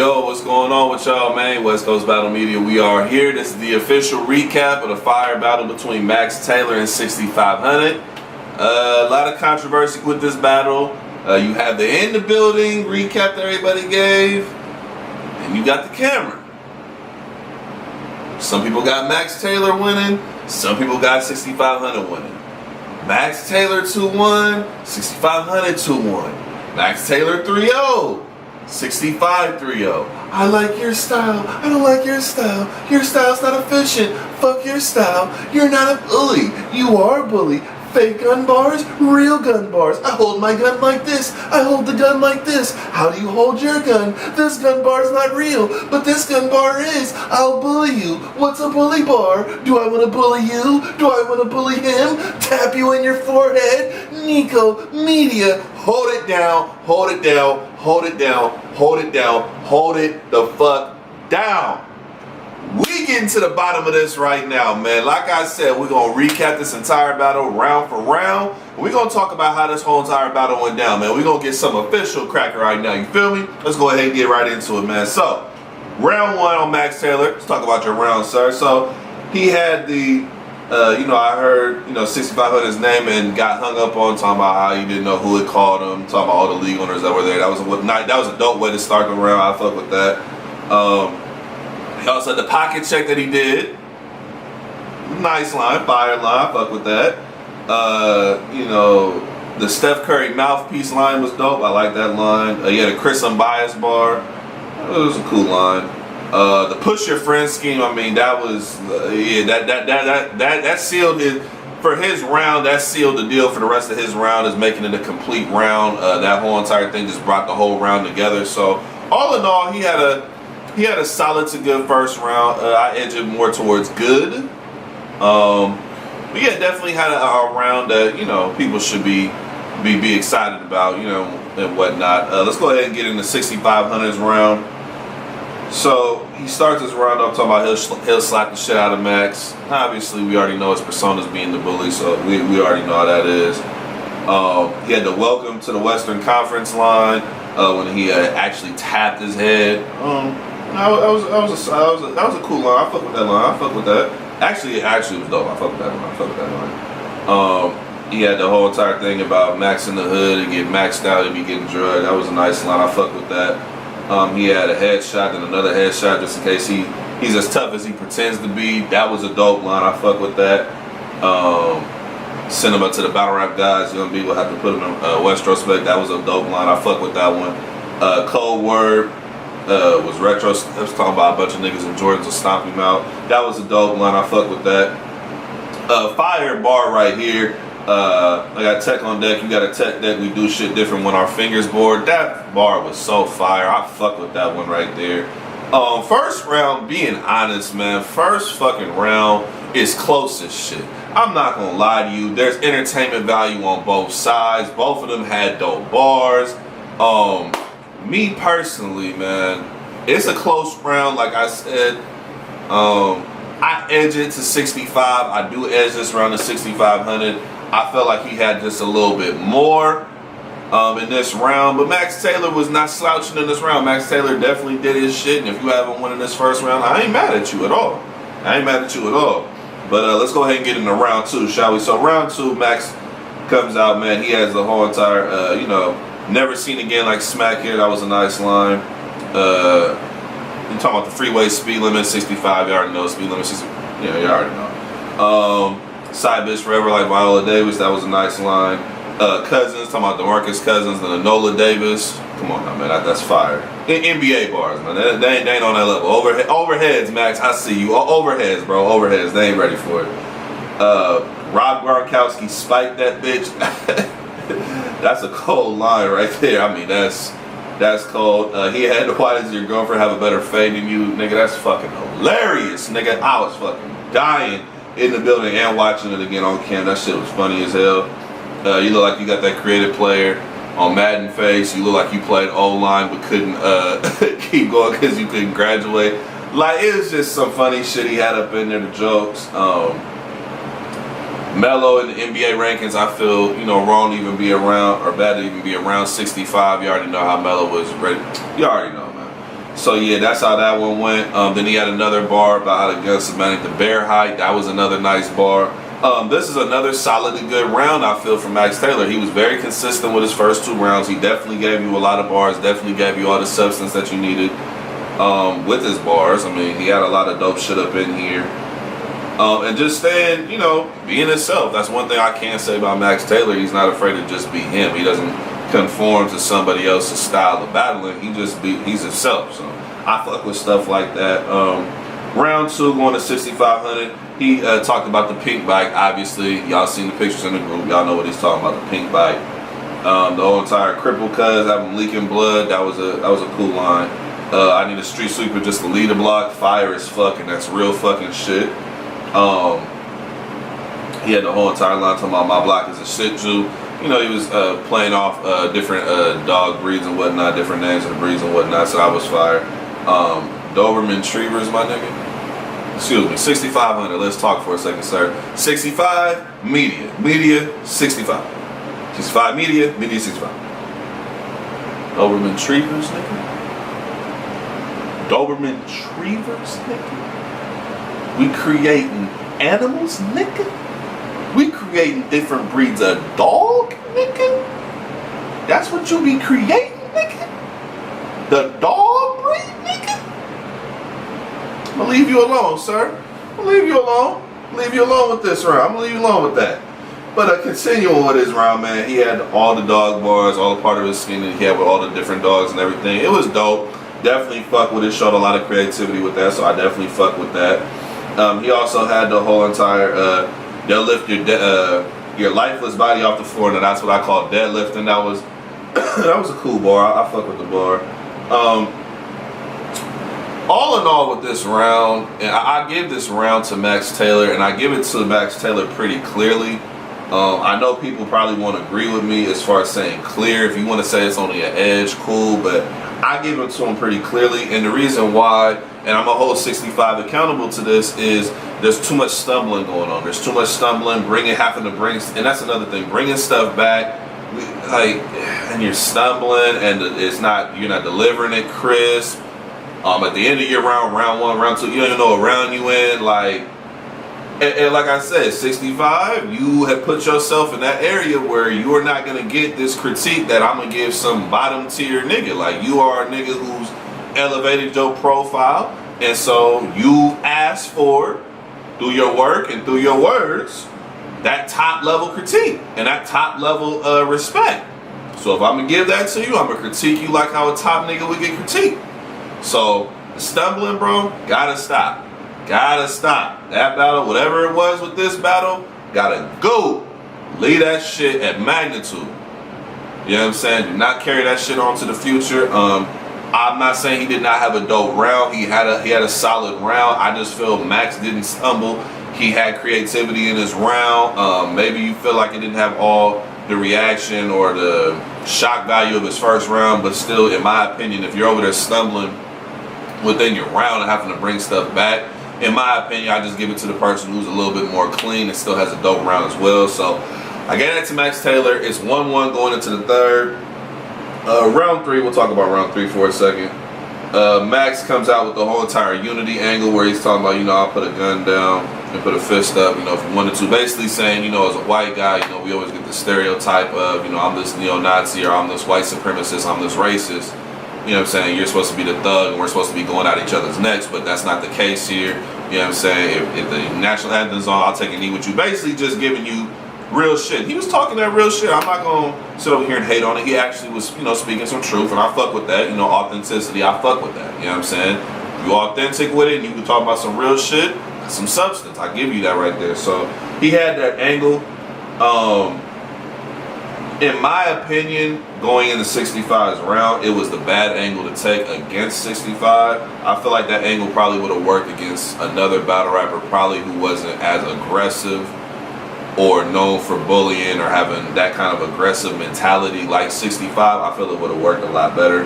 Yo, what's going on with y'all, man? West Coast Battle Media, we are here. This is the official recap of the fire battle between Max Taylor and 65 Hunnit. A lot of controversy with this battle. You have the in the building recap that everybody gave, and you got the camera. Some people got Max Taylor winning, some people got 65 Hunnit winning. Max Taylor 2-1, 65 Hunnit 2-1. Max Taylor 3-0. 65 3-0. I like your style. I don't like your style. Your style's not efficient. Fuck your style. You're not a bully. You are a bully. Fake gun bars, real gun bars. I hold my gun like this. I hold the gun like this. How do you hold your gun? This gun bar's not real, but this gun bar is. I'll bully you. What's a bully bar? Do I want to bully you? Do I want to bully him? Tap you in your forehead? Nico, media, hold it down, hold it down, hold it down, hold it down, hold it the fuck down. We getting to the bottom of this right now, man. Like I said, we're going to recap this entire battle round for round. We're going to talk about how this whole entire battle went down, man. We're going to get some official cracker right now. You feel me? Let's go ahead and get right into it, man. So, round one on Max Taylor. Let's talk about your round, sir. So, he had the, I heard, 65 Hunnit's name and got hung up on talking about how he didn't know who had called him, talking about all the league owners that were there. That was a dope way to start the round. I fuck with that. He also had the pocket check that he did. Nice line, fire line, fuck with that. The Steph Curry mouthpiece line was dope. I like that line. He had a Chris Unbiased bar. It was a cool line. The push your friend scheme, I mean, that was that sealed it for his round. That sealed the deal for the rest of his round, is making it a complete round. That whole entire thing just brought the whole round together. So all in all, he had a solid to good first round. I edged it more towards good. But yeah, definitely had a round that, people should be excited about, and whatnot. Let's go ahead and get into 65 Hunnit's round. So he starts his round up talking about he'll slap the shit out of Max. Obviously, we already know his persona's being the bully, so we already know how that is. He had the welcome to the Western Conference line when he actually tapped his head. That was a cool line. I fuck with that line. I fuck with that. Actually, it was dope. I fuck with that line. He had the whole entire thing about Max in the hood and get maxed out and be getting drugged. That was a nice line. I fuck with that. He had a headshot and another headshot just in case he's as tough as he pretends to be. That was a dope line. I fuck with that. Send him up to the battle rap guys. Young B will have to put him in Westrospect. That was a dope line. I fuck with that one. Cold Word. Was retro. I was talking about a bunch of niggas in Jordans will stomp him out. That was a dope line. I fuck with that. Fire bar right here. I got tech on deck. You got a tech deck. We do shit different when our fingers bored. That bar was so fire. I fuck with that one right there. First round, being honest, man. First fucking round is close as shit. I'm not gonna lie to you. There's entertainment value on both sides. Both of them had dope bars. Me personally, man, it's a close round. Like I said, I edge it to 65. I do edge this round to 65 Hunnit. I felt like he had just a little bit more in this round, but Max Taylor was not slouching in this round. Max Taylor definitely did his shit, and if you haven't won in this first round, I ain't mad at you at all. But let's go ahead and get into round two, shall we? So round two, Max comes out, man. He has the whole entire, never seen again like smack here. That was a nice line. You talking about the freeway speed limit, 65. You already know speed limit, 60. Yeah, you already know. Side bitch forever like Viola Davis. That was a nice line. Cousins, talking about DeMarcus Cousins and Enola Davis. Come on now, man. That's fire. NBA bars, man. They ain't on that level. Overheads, Max. I see you. Overheads, bro. Overheads. They ain't ready for it. Rob Gronkowski spiked that bitch. That's a cold line right there. I mean, that's cold. He had the why does your girlfriend have a better fade than you? Nigga, that's fucking hilarious. Nigga, I was fucking dying in the building and watching it again on cam. That shit was funny as hell. You look like you got that creative player on Madden face. You look like you played O-line but couldn't keep going because you couldn't graduate. Like, it was just some funny shit he had up in there, the jokes. Melo in the NBA rankings, I feel, wrong to even be around, or bad to even be around 65. You already know how Melo was ready. You already know, man. So yeah, that's how that one went. Then he had another bar about how to gun Semitic the bear height. That was another nice bar. This is another solidly good round, I feel, from Max Taylor. He was very consistent with his first 2 rounds. He definitely gave you a lot of bars, definitely gave you all the substance that you needed with his bars. I mean, he had a lot of dope shit up in here. And just staying, being himself. That's one thing I can say about Max Taylor. He's not afraid to just be him. He doesn't conform to somebody else's style of battling. He's himself. So I fuck with stuff like that. Round 2 going to 6,500. He talked about the pink bike. Obviously, y'all seen the pictures in the group. Y'all know what he's talking about, the pink bike. The whole entire cripple cuz having leaking blood. That was a cool line. I need a street sweeper just to lead a block. Fire as fuck, and that's real fucking shit. He had the whole entire line talking about my block is a shit Jew. He was playing off different dog breeds and whatnot, different names of the breeds and whatnot. So I was fire. Doberman Retrievers, my nigga. Excuse me, 6,500. Let's talk for a second, sir. 65 media 65. 65 media 65. Doberman Retrievers, nigga. Doberman Retrievers, nigga. We creating animals, nigga. We creating different breeds of dog, nigga. That's what you be creating, nigga. The dog breed, nigga. I'm gonna leave you alone, sir. I'm gonna leave you alone. Leave you alone with this round. I'm gonna leave you alone with that. But continuing with his round, man, he had all the dog bars, all the part of his skin that he had with all the different dogs and everything. It was dope. Definitely fuck with it. Showed a lot of creativity with that, so I definitely fuck with that. He also had the whole entire deadlift your lifeless body off the floor, and that's what I call deadlifting. That was that was a cool bar. I fuck with the bar. All in all with this round, and I give this round to Max Taylor, and I give it to Max Taylor pretty clearly. I know people probably won't agree with me as far as saying clear. If you want to say it's only an edge, cool, but I give it to him pretty clearly. And the reason why, and I'm going to hold 65 accountable to this, is there's too much stumbling going on. There's too much stumbling, having to bring, and that's another thing, bringing stuff back, and you're stumbling, and you're not delivering it crisp. At the end of your round 1, round 2, you don't even know what round you in, and like I said, 65, you have put yourself in that area where you are not going to get this critique that I'm going to give some bottom tier nigga. Like, you are a nigga who's elevated your profile, and so you asked for, through your work and through your words, that top level critique and that top level respect. So if I'm going to give that to you, I'm going to critique you like how a top nigga would get critiqued. So, the stumbling, bro, gotta stop. Gotta stop. That battle, whatever it was with this battle, gotta go. Leave that shit at magnitude. You know what I'm saying? Do not carry that shit on to the future. I'm not saying he did not have a dope round. He had a solid round. I just feel Max didn't stumble. He had creativity in his round. Maybe you feel like it didn't have all the reaction or the shock value of his first round, but still, in my opinion, if you're over there stumbling within your round and having to bring stuff back, in my opinion, I just give it to the person who's a little bit more clean and still has a dope round as well. So I gave that to Max Taylor. It's 1-1 going into the third. Round 3, we'll talk about round 3 for a second. Max comes out with the whole entire unity angle where he's talking about, I'll put a gun down and put a fist up, if you wanted to. Basically saying, as a white guy, we always get the stereotype of, I'm this neo-Nazi, or I'm this white supremacist, I'm this racist. You know what I'm saying? You're supposed to be the thug and we're supposed to be going at each other's necks, but that's not the case here. You know what I'm saying? If the national anthem's on, I'll take a knee with you. Basically just giving you real shit. He was talking that real shit. I'm not going to sit over here and hate on it. He actually was, speaking some truth, and I fuck with that. Authenticity, I fuck with that. You know what I'm saying? You authentic with it and you can talk about some real shit, some substance. I give you that right there. So he had that angle. In my opinion, going into 65's round, it was the bad angle to take against 65. I feel like that angle probably would have worked against another battle rapper, probably who wasn't as aggressive or known for bullying or having that kind of aggressive mentality like 65. I feel it would have worked a lot better.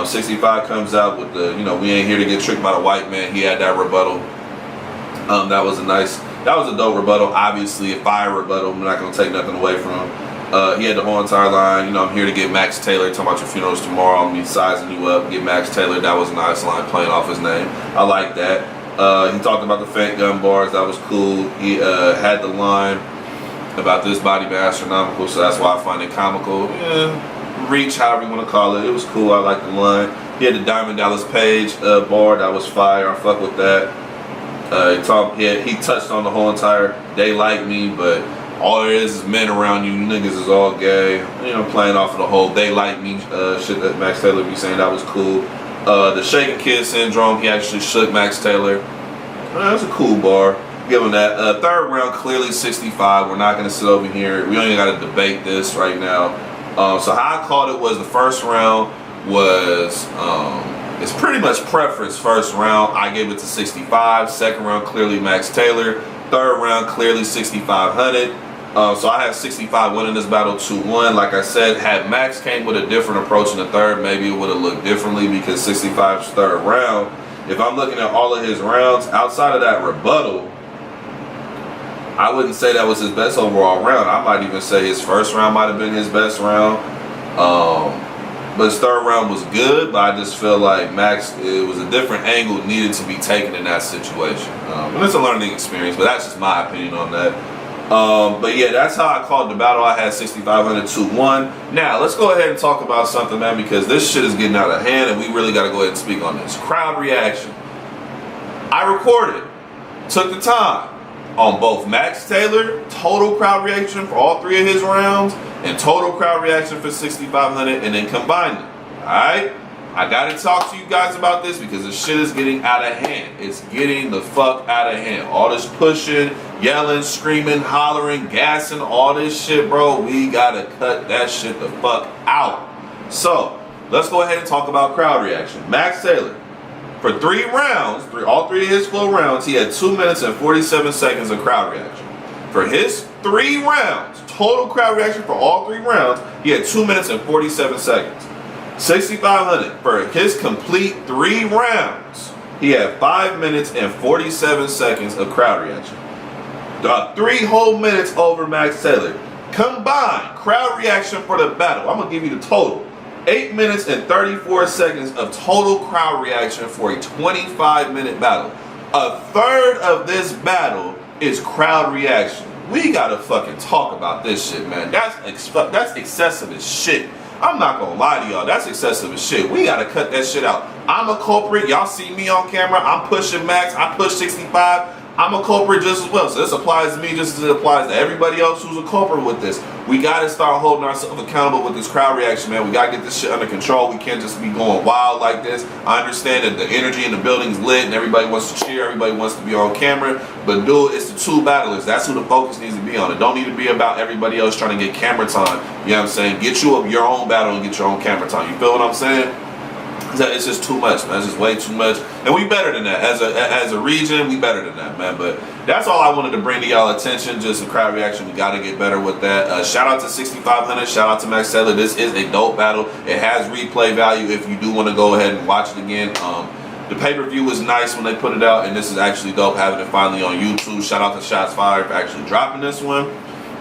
65 comes out with the, we ain't here to get tricked by the white man. He had that rebuttal. That was a dope rebuttal. Obviously, a fire rebuttal. I'm not going to take nothing away from him. He had the whole entire line. You know, I'm here to get Max Taylor. Talking about your funerals tomorrow. I'm gonna be sizing you up. Get Max Taylor. That was a nice line playing off his name. I like that. He talked about the fake gun bars. That was cool. He had the line about this body being astronomical, so that's why I find it comical. Yeah, reach, however you want to call it. It was cool. I like the line. He had the Diamond Dallas Page bar. That was fire. I fuck with that. He touched on the whole entire "they like me," but all there is men around you. Niggas is all gay. You know, playing off of the whole "they like me" shit that Max Taylor be saying. That was cool. The shaking kid syndrome. He actually shook Max Taylor. That's a cool bar. Give him that. Third round, clearly 65. We're not going to sit over here. We only got to debate this right now. So how I called it was the first round was, it's pretty much preference first round. I gave it to 65. Second round, clearly Max Taylor. Third round, clearly 6500. So I have 65 winning this battle 2-1. Like I said, had Max came with a different approach in the third, maybe it would have looked differently because 65's third round. If I'm looking at all of his rounds, outside of that rebuttal, I wouldn't say that was his best overall round. I might even say his first round might have been his best round. But his third round was good, but I just feel like Max, it was a different angle needed to be taken in that situation. And it's a learning experience, but that's just my opinion on that. But yeah, that's how I called the battle. I had 6500 2-1. Now, let's go ahead and talk about something, man, because this shit is getting out of hand and we really got to go ahead and speak on this. Crowd reaction. I recorded, took the time on both Max Taylor, total crowd reaction for all three of his rounds, and total crowd reaction for 6500, and then combined it. Alright? I gotta talk to you guys about this because the shit is getting out of hand. It's getting the fuck out of hand. All this pushing, yelling, screaming, hollering, gassing, all this shit, bro. We gotta cut that shit the fuck out. So, let's go ahead and talk about crowd reaction. Max Taylor. For 3 rounds, all three of his full rounds, he had 2 minutes and 47 seconds of crowd reaction. For his 3 rounds, total crowd reaction for all 3 rounds, he had 2 minutes and 47 seconds. 6500, for his complete 3 rounds, he had 5 minutes and 47 seconds of crowd reaction. 3 whole minutes over Max Taylor. Combined crowd reaction for the battle, I'm going to give you the total. 8 minutes and 34 seconds of total crowd reaction for a 25-minute battle. A third of this battle is crowd reaction. We gotta fucking talk about this shit, man. That's excessive as shit. I'm not gonna lie to y'all. That's excessive as shit. We gotta cut that shit out. I'm a culprit. Y'all see me on camera. I'm pushing Max. I push 65. I'm a culprit just as well. So this applies to me just as it applies to everybody else who's a culprit with this. We got to start holding ourselves accountable with this crowd reaction, man. We got to get this shit under control. We can't just be going wild like this. I understand that the energy in the building's lit and everybody wants to cheer. Everybody wants to be on camera. But dude, it's the 2 battlers. That's who the focus needs to be on. It don't need to be about everybody else trying to get camera time. You know what I'm saying? Get you up your own battle and get your own camera time. You feel what I'm saying? It's just too much, man. It's just way too much. And we better than that. As a region, we better than that, man. But that's all I wanted to bring to y'all attention. Just the crowd reaction. We got to get better with that. Shout out to 6500. Shout out to Max Taylor. This is a dope battle. It has replay value if you do want to go ahead and watch it again. The pay-per-view was nice when they put it out, and this is actually dope having it finally on YouTube. Shout out to Shots Fired for actually dropping this one.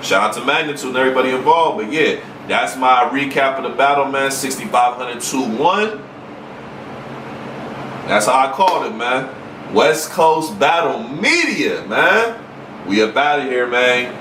Shout out to Magnitude and everybody involved. But yeah, that's my recap of the battle, man. 6500 2-1. That's how I called it, man. West Coast Battle Media, man. We up out of here, man.